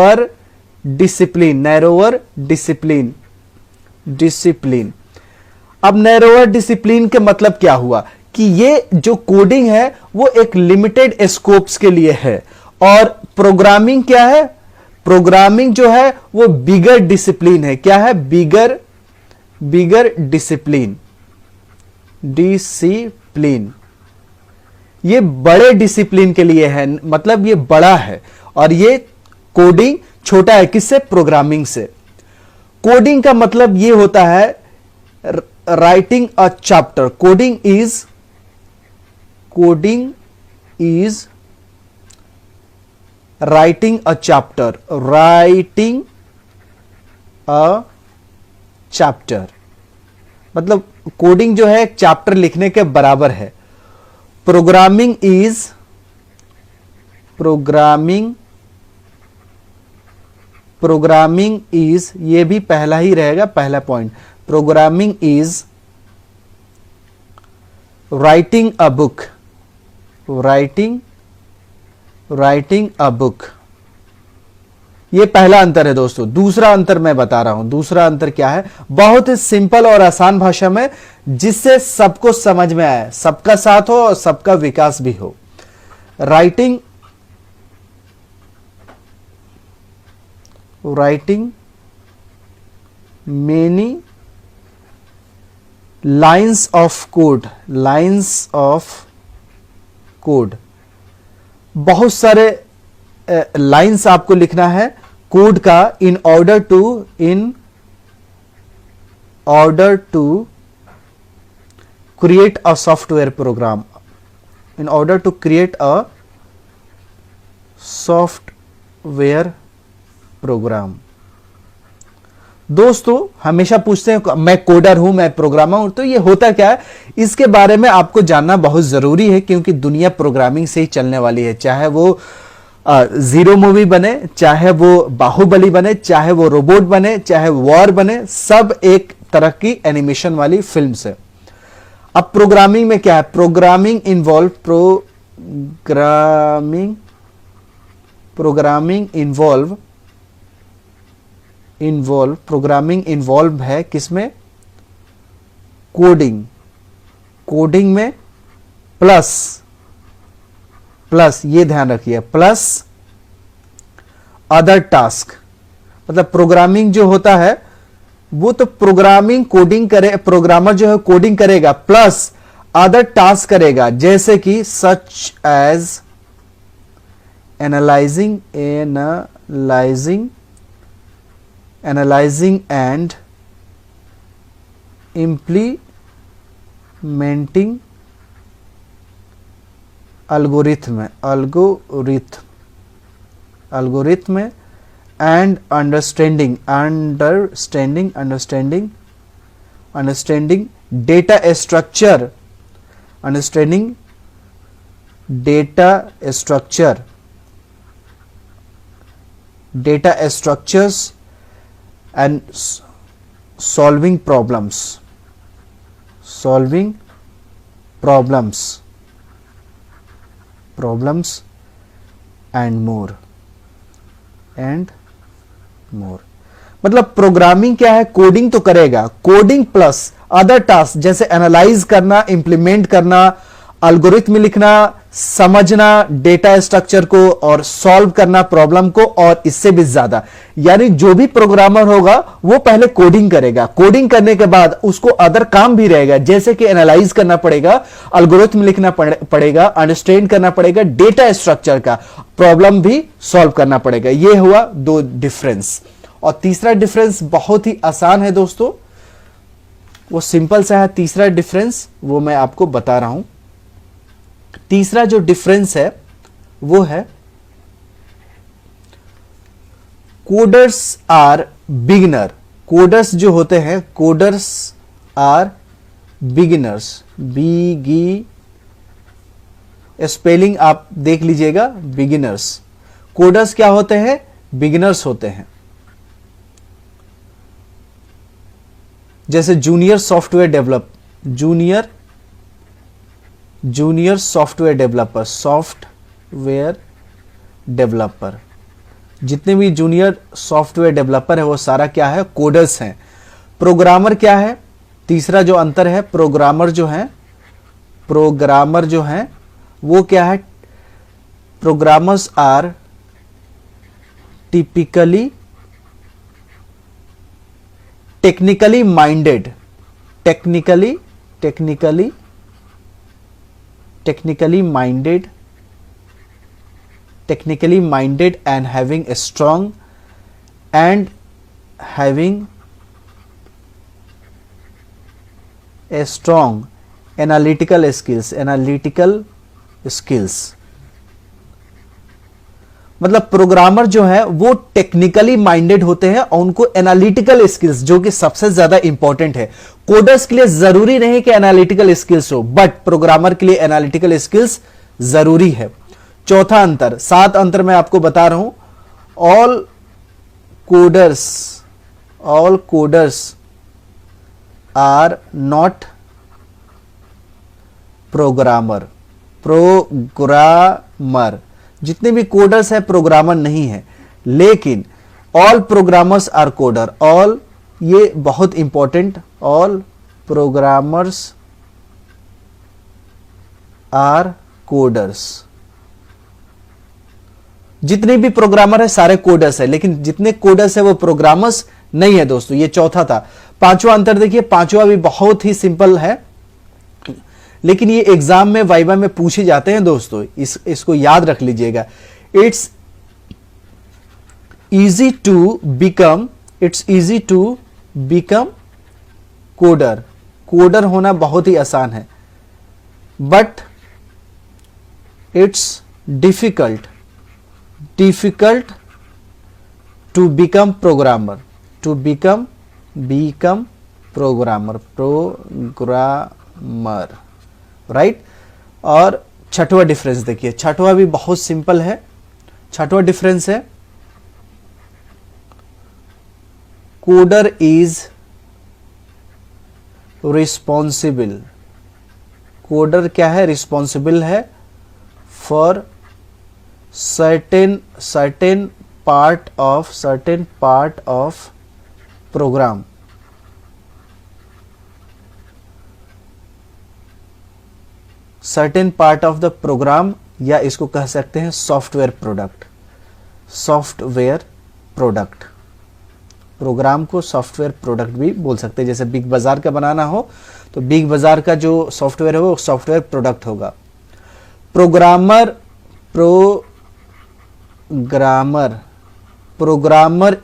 पर discipline, narrower discipline, discipline. अब narrower discipline के मतलब क्या हुआ कि ये जो कोडिंग है वो एक लिमिटेड स्कोप्स के लिए है, और प्रोग्रामिंग क्या है, प्रोग्रामिंग जो है वो बिगर डिसिप्लिन है। क्या है, बिगर, बिगर डिसिप्लिन, डिसिप्लिन, ये बड़े डिसिप्लिन के लिए है, मतलब ये बड़ा है, और ये कोडिंग छोटा है। किससे, प्रोग्रामिंग से। कोडिंग का मतलब ये होता है writing a chapter. Coding is writing a chapter, writing a chapter, मतलब कोडिंग जो है एक चैप्टर लिखने के बराबर है। प्रोग्रामिंग इज, प्रोग्रामिंग इज, ये भी पहला ही रहेगा, पहला point. Programming is writing a book, writing a book. ये पहला अंतर है दोस्तों। दूसरा अंतर मैं बता रहा हूं। दूसरा अंतर क्या है, बहुत ही सिंपल और आसान भाषा में, जिससे सबको समझ में आए, सबका साथ हो और सबका विकास भी हो। Writing many lines of code, lines of code, बहुत सारे लाइन्स आपको लिखना है कोड का, in order to create a software program, in order to create a software program. दोस्तों हमेशा पूछते हैं मैं कोडर हूं, मैं प्रोग्रामर हूं, तो ये होता क्या है, इसके बारे में आपको जानना बहुत जरूरी है, क्योंकि दुनिया प्रोग्रामिंग से ही चलने वाली है। चाहे वो जीरो मूवी बने, चाहे वो बाहुबली बने, चाहे वो रोबोट बने, चाहे वॉर बने, सब एक तरह की एनिमेशन वाली फिल्म से। अब प्रोग्रामिंग में क्या है, प्रोग्रामिंग इन्वॉल्व है किसमें, कोडिंग में, प्लस ये ध्यान रखिए, प्लस अदर टास्क। मतलब प्रोग्रामिंग जो होता है वो तो प्रोग्रामिंग कोडिंग करे, प्रोग्रामर जो है कोडिंग करेगा, प्लस अदर टास्क करेगा, जैसे कि such as analysing and implementing algorithm and understanding data structure, understanding data structures and solving problems and more मतलब प्रोग्रामिंग क्या है, कोडिंग तो करेगा, कोडिंग प्लस अदर टास्क, जैसे एनालाइज करना, इंप्लीमेंट करना, एल्गोरिथम लिखना, समझना डेटा स्ट्रक्चर को और सॉल्व करना प्रॉब्लम को, और इससे भी ज्यादा। यानी जो भी प्रोग्रामर होगा वो पहले कोडिंग करेगा, कोडिंग करने के बाद उसको अदर काम भी रहेगा, जैसे कि एनालाइज करना पड़ेगा, एल्गोरिथम लिखना पड़ेगा, अंडरस्टैंड करना पड़ेगा डेटा स्ट्रक्चर का, प्रॉब्लम भी सॉल्व करना पड़ेगा। ये हुआ दो डिफरेंस। और तीसरा डिफरेंस बहुत ही आसान है दोस्तों, वो सिंपल सा है। तीसरा डिफरेंस वो मैं आपको बता रहा हूं। तीसरा जो डिफरेंस है वो है कोडर्स आर बिगिनर। कोडर्स जो होते हैं, कोडर्स आर बिगिनर्स, स्पेलिंग आप देख लीजिएगा, बिगिनर्स। कोडर्स क्या होते हैं, बिगिनर्स होते हैं। जैसे जूनियर सॉफ्टवेयर डेवलपर, जितने भी जूनियर सॉफ्टवेयर डेवलपर है वो सारा क्या है, कोडर्स हैं। प्रोग्रामर क्या है, तीसरा जो अंतर है, प्रोग्रामर जो है वो क्या है, programmers are typically technically minded, technically minded and having a strong analytical skills। मतलब प्रोग्रामर जो है वो टेक्निकली माइंडेड होते हैं और उनको एनालिटिकल स्किल्स, जो कि सबसे ज्यादा इंपॉर्टेंट है। कोडर्स के लिए जरूरी नहीं कि एनालिटिकल स्किल्स हो, बट प्रोग्रामर के लिए एनालिटिकल स्किल्स जरूरी है। चौथा अंतर, 7 अंतर मैं आपको बता रहा हूं। All coders are not programmer. जितने भी कोडर्स है प्रोग्रामर नहीं है, लेकिन all programmers are coder. All, ये बहुत important, all programmers are coders. जितने भी प्रोग्रामर है सारे कोडर्स है, लेकिन जितने कोडर्स है वो प्रोग्रामर्स नहीं है दोस्तों। ये चौथा था। पांचवा अंतर देखिए, पांचवा भी बहुत ही सिंपल है, लेकिन ये एग्जाम में वाइवा में पूछे जाते हैं दोस्तों, इसको याद रख लीजिएगा। It's easy to become coder. Coder होना बहुत ही आसान है, but it's difficult to become programmer. Right. और छठवां डिफरेंस देखिए, छठवां भी बहुत सिंपल है। छठवां डिफरेंस है, कोडर इज रिस्पॉन्सिबल। कोडर क्या है, रिस्पॉन्सिबल है for certain part of program। certain part of the program, या इसको कह सकते हैं सॉफ्टवेयर प्रोडक्ट। प्रोग्राम को सॉफ्टवेयर प्रोडक्ट भी बोल सकते हैं। जैसे बिग बाजार का बनाना हो तो बिग बाजार का जो सॉफ्टवेयर है वो सॉफ्टवेयर प्रोडक्ट होगा। Programmer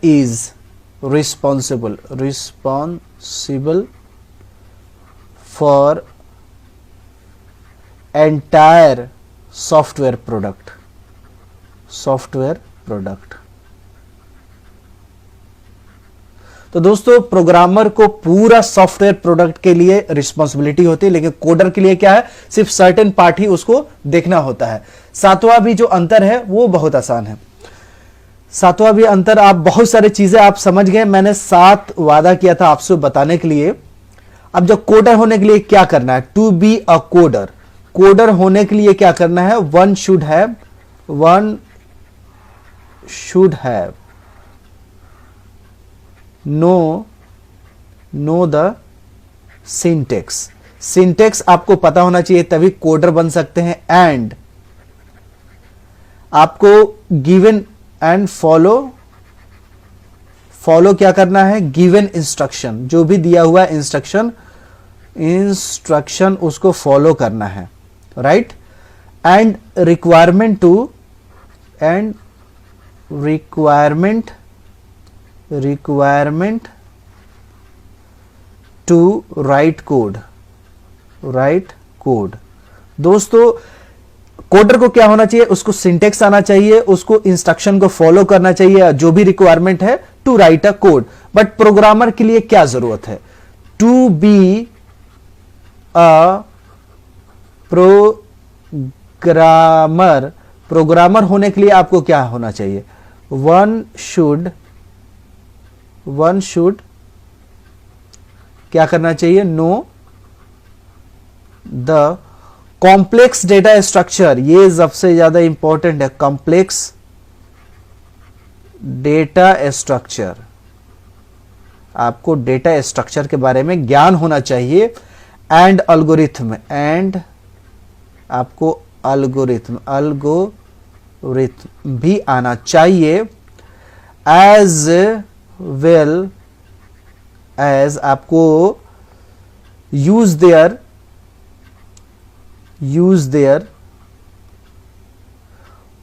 is responsible for entire software product. तो दोस्तों प्रोग्रामर को पूरा सॉफ्टवेयर प्रोडक्ट के लिए रिस्पॉन्सिबिलिटी होती है, लेकिन कोडर के लिए क्या है, सिर्फ सर्टेन पार्ट ही उसको देखना होता है। सातवां भी जो अंतर है वो बहुत आसान है। सातवां भी अंतर, आप बहुत सारी चीजें आप समझ गए, मैंने 7 वादा किया था आपसे बताने के लिए। अब जो कोडर होने के लिए क्या करना है, टू बी अ कोडर होने के लिए क्या करना है, one should have know the syntax आपको पता होना चाहिए, तभी कोडर बन सकते हैं। एंड आपको गिवन एंड फॉलो क्या करना है, गिवन इंस्ट्रक्शन, जो भी दिया हुआ इंस्ट्रक्शन उसको फॉलो करना है। Right. And requirement to write code. दोस्तों कोडर को क्या होना चाहिए, उसको सिंटेक्स आना चाहिए, उसको इंस्ट्रक्शन को फॉलो करना चाहिए, जो भी रिक्वायरमेंट है to write a code. But programmer के लिए क्या जरूरत है, टू बी अ प्रोग्रामर होने के लिए आपको क्या होना चाहिए, वन शुड क्या करना चाहिए, know the complex data structure. ये सबसे ज्यादा इंपॉर्टेंट है, कॉम्प्लेक्स डेटा स्ट्रक्चर, आपको डेटा स्ट्रक्चर के बारे में ज्ञान होना चाहिए। एंड अल्गोरिथम, एंड आपको अल्गोरिथम भी आना चाहिए। एज वेल एज आपको use their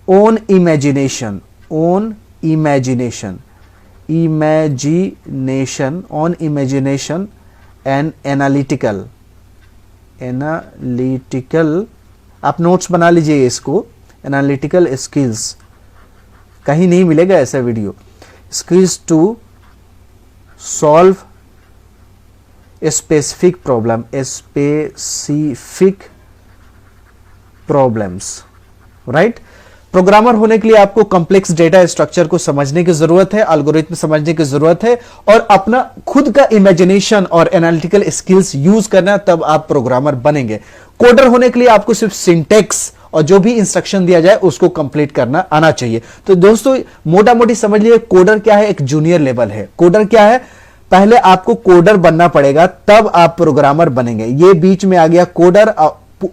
own imagination and analytical, आप नोट्स बना लीजिए इसको। एनालिटिकल स्किल्स, कहीं नहीं मिलेगा ऐसा video. Skills to solve specific problems, right. Programmer होने के लिए आपको कॉम्प्लेक्स डेटा स्ट्रक्चर को समझने की जरूरत है, एल्गोरिथम समझने की जरूरत है, और अपना खुद का इमेजिनेशन और एनालिटिकल स्किल्स यूज करना, तब आप प्रोग्रामर बनेंगे। कोडर होने के लिए आपको सिर्फ सिंटेक्स और जो भी इंस्ट्रक्शन दिया जाए उसको कंप्लीट करना आना चाहिए। तो दोस्तों मोटा मोटी समझ लीजिए कोडर क्या है, एक जूनियर लेवल है। कोडर क्या है, पहले आपको कोडर बनना पड़ेगा तब आप प्रोग्रामर बनेंगे। ये बीच में आ गया कोडर,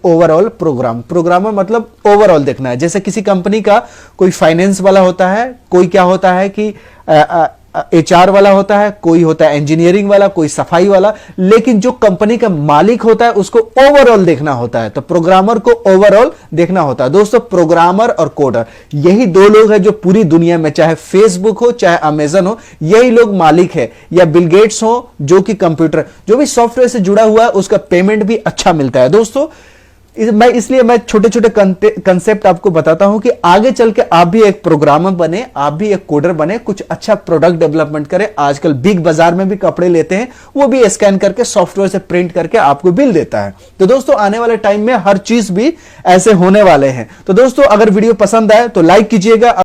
ओवरऑल प्रोग्रामर मतलब ओवरऑल देखना है। जैसे किसी कंपनी का कोई फाइनेंस वाला होता है, कोई क्या होता है कि एचआर वाला होता है, कोई होता है इंजीनियरिंग वाला, कोई सफाई वाला, लेकिन जो कंपनी का मालिक होता है उसको ओवरऑल देखना होता है। तो प्रोग्रामर को ओवरऑल देखना होता है। दोस्तों प्रोग्रामर और कोडर यही दो लोग हैं जो पूरी दुनिया में, चाहे फेसबुक हो चाहे अमेजन हो, यही लोग मालिक है। या बिल गेट्स हो जो कि कंप्यूटर, जो भी सॉफ्टवेयर से जुड़ा हुआ है उसका पेमेंट भी अच्छा मिलता है। दोस्तों इसलिए मैं छोटे छोटे कंसेप्ट आपको बताता हूं कि आगे चल के आप भी एक प्रोग्रामर बने, आप भी एक कोडर बने, कुछ अच्छा प्रोडक्ट डेवलपमेंट करें। आजकल बिग बाजार में भी कपड़े लेते हैं, वो भी स्कैन करके सॉफ्टवेयर से प्रिंट करके आपको बिल देता है। तो दोस्तों आने वाले टाइम में हर चीज भी ऐसे होने वाले हैं। तो दोस्तों अगर वीडियो पसंद आए तो लाइक कीजिएगा।